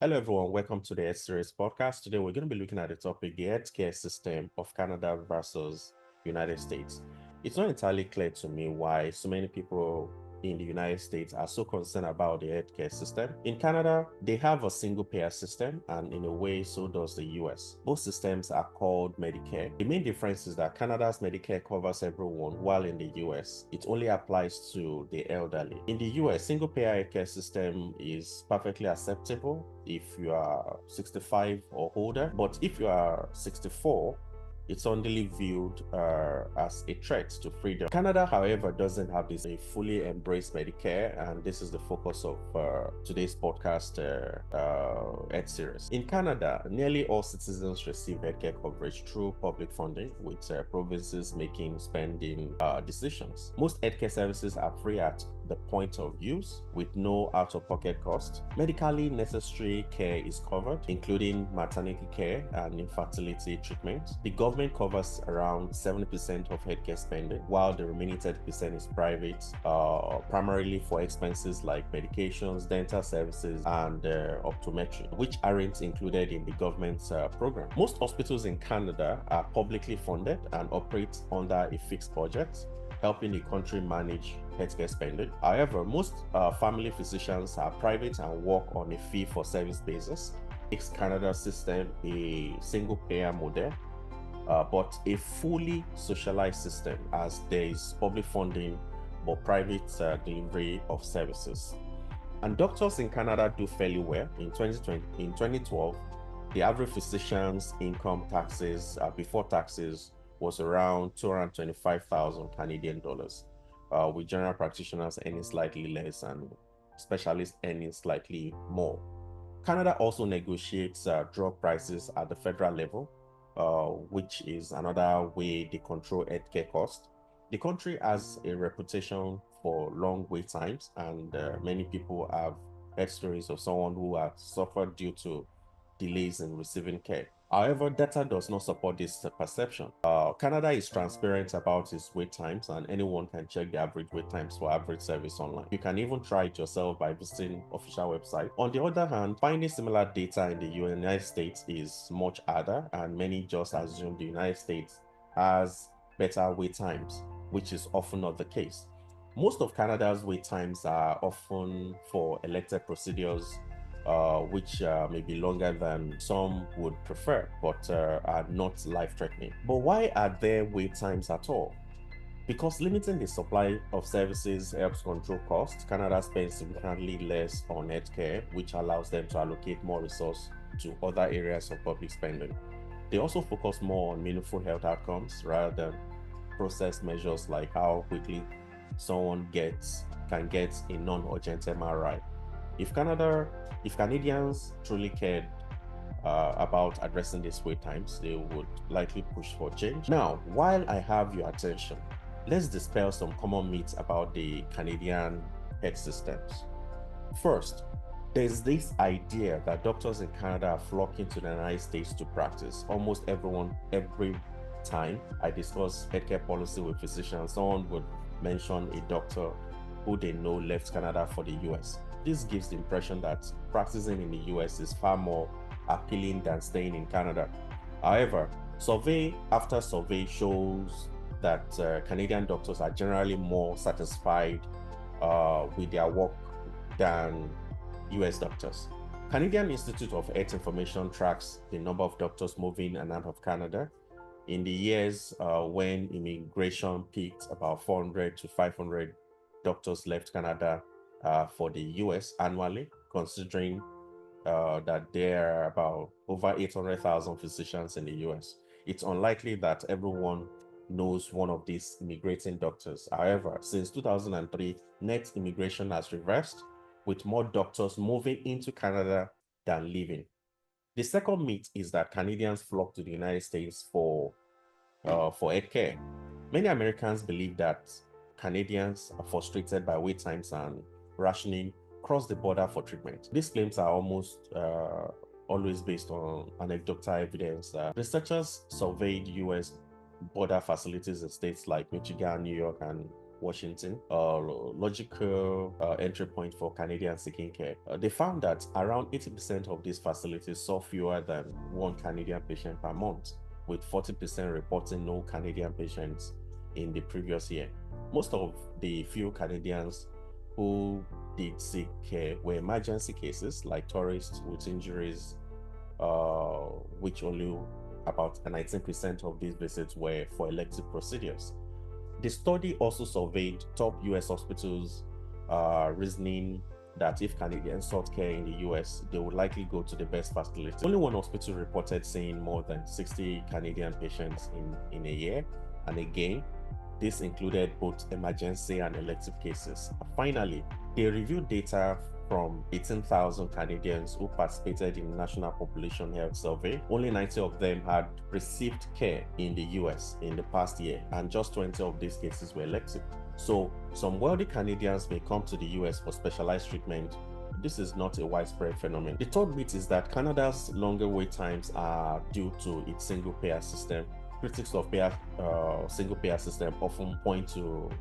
Hello, everyone. Welcome to the Health Series podcast. Today, we're going to be looking at the topic the healthcare system of Canada versus United States. It's not entirely clear to me why so many people in the United States are so concerned about the healthcare system. In Canada, they have a single payer system, and in a way, so does the US. Both systems are called Medicare. The main difference is that Canada's Medicare covers everyone, while in the US, it only applies to the elderly. In the US, single payer healthcare system is perfectly acceptable if you are 65 or older, but if you are 64, it's only viewed as a threat to freedom. Canada, however, doesn't have this a fully embraced Medicare, and this is the focus of today's podcast Ed series. In Canada, nearly all citizens receive healthcare coverage through public funding, with provinces making spending decisions. Most healthcare services are free at the point of use with no out-of-pocket cost. Medically necessary care is covered, including maternity care and infertility treatment. The government covers around 70% of healthcare spending, while the remaining 30% is private, primarily for expenses like medications, dental services, and optometry, which aren't included in the government's program. Most hospitals in Canada are publicly funded and operate under a fixed budget, helping the country manage healthcare spending. However, most family physicians are private and work on a fee-for-service basis. Makes Canada system a single-payer model, but a fully socialized system, as there is public funding but private delivery of services. And doctors in Canada do fairly well. In 2012, the average physician's income taxes before taxes was around 225,000 Canadian dollars, with general practitioners earning slightly less and specialists earning slightly more. Canada also negotiates drug prices at the federal level, which is another way they control healthcare costs. The country has a reputation for long wait times, and many people have heard stories of someone who has suffered due to delays in receiving care. However, data does not support this perception. Canada is transparent about its wait times, and anyone can check the average wait times for average service online. You can even try it yourself by visiting official website. On the other hand, finding similar data in the United States is much harder, and many just assume the United States has better wait times, which is often not the case. Most of Canada's wait times are often for elective procedures, which may be longer than some would prefer, but are not life-threatening. But why are there wait times at all? Because limiting the supply of services helps control costs. Canada spends significantly less on healthcare, which allows them to allocate more resources to other areas of public spending. They also focus more on meaningful health outcomes rather than process measures like how quickly someone can get a non-urgent MRI. If Canadians truly cared about addressing these wait times, they would likely push for change. Now, while I have your attention, let's dispel some common myths about the Canadian health systems. First, there's this idea that doctors in Canada are flocking to the United States to practice. Almost every time I discuss healthcare policy with physicians, someone would mention a doctor who they know left Canada for the US. This gives the impression that practicing in the US is far more appealing than staying in Canada. However, survey after survey shows that Canadian doctors are generally more satisfied with their work than US doctors. Canadian Institute of Health Information tracks the number of doctors moving in and out of Canada. In the years when immigration peaked, about 400 to 500 doctors left Canada for the US annually, considering that there are about over 800,000 physicians in the US. It's unlikely that everyone knows one of these immigrating doctors. However, since 2003, net immigration has reversed, with more doctors moving into Canada than leaving. The second myth is that Canadians flock to the United States for healthcare. Many Americans believe that Canadians are frustrated by wait times and rationing cross the border for treatment. These claims are almost always based on anecdotal evidence. Researchers surveyed US border facilities in states like Michigan, New York, and Washington, logical entry point for Canadians seeking care. They found that around 80% of these facilities saw fewer than one Canadian patient per month, with 40% reporting no Canadian patients in the previous year. Most of the few Canadians who did seek care were emergency cases like tourists with injuries, which only about 19% of these visits were for elective procedures. The study also surveyed top US hospitals, reasoning that if Canadians sought care in the US, they would likely go to the best facility. Only one hospital reported seeing more than 60 Canadian patients in a year, and again, this included both emergency and elective cases. Finally, they reviewed data from 18,000 Canadians who participated in the National Population Health Survey. Only 90 of them had received care in the US in the past year, and just 20 of these cases were elective. So, some wealthy Canadians may come to the US for specialized treatment. This is not a widespread phenomenon. The third myth is that Canada's longer wait times are due to its single-payer system. Critics of single-payer system often point to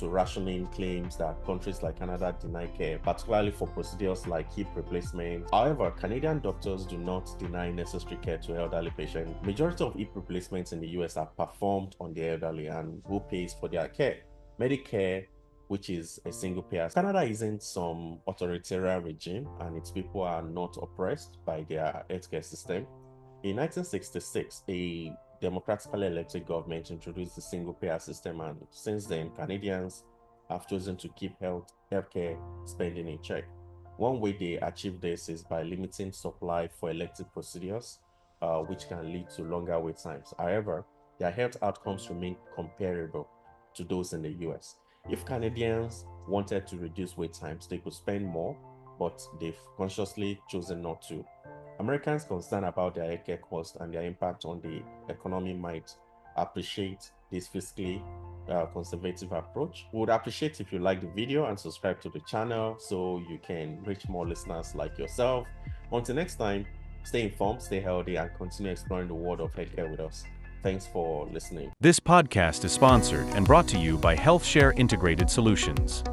rationing claims that countries like Canada deny care, particularly for procedures like hip replacement. However, Canadian doctors do not deny necessary care to elderly patients. Majority of hip replacements in the US are performed on the elderly, and who pays for their care? Medicare, which is a single payer. Canada isn't some authoritarian regime, and its people are not oppressed by their healthcare system. In 1966, a democratically elected government introduced the single-payer system, and since then, Canadians have chosen to keep healthcare spending in check. One way they achieve this is by limiting supply for elective procedures, which can lead to longer wait times. However, their health outcomes remain comparable to those in the US. If Canadians wanted to reduce wait times, they could spend more, but they've consciously chosen not to. Americans concerned about their healthcare costs and their impact on the economy might appreciate this fiscally conservative approach. We would appreciate if you like the video and subscribe to the channel so you can reach more listeners like yourself. Until next time, stay informed, stay healthy, and continue exploring the world of healthcare with us. Thanks for listening. This podcast is sponsored and brought to you by HealthShare Integrated Solutions.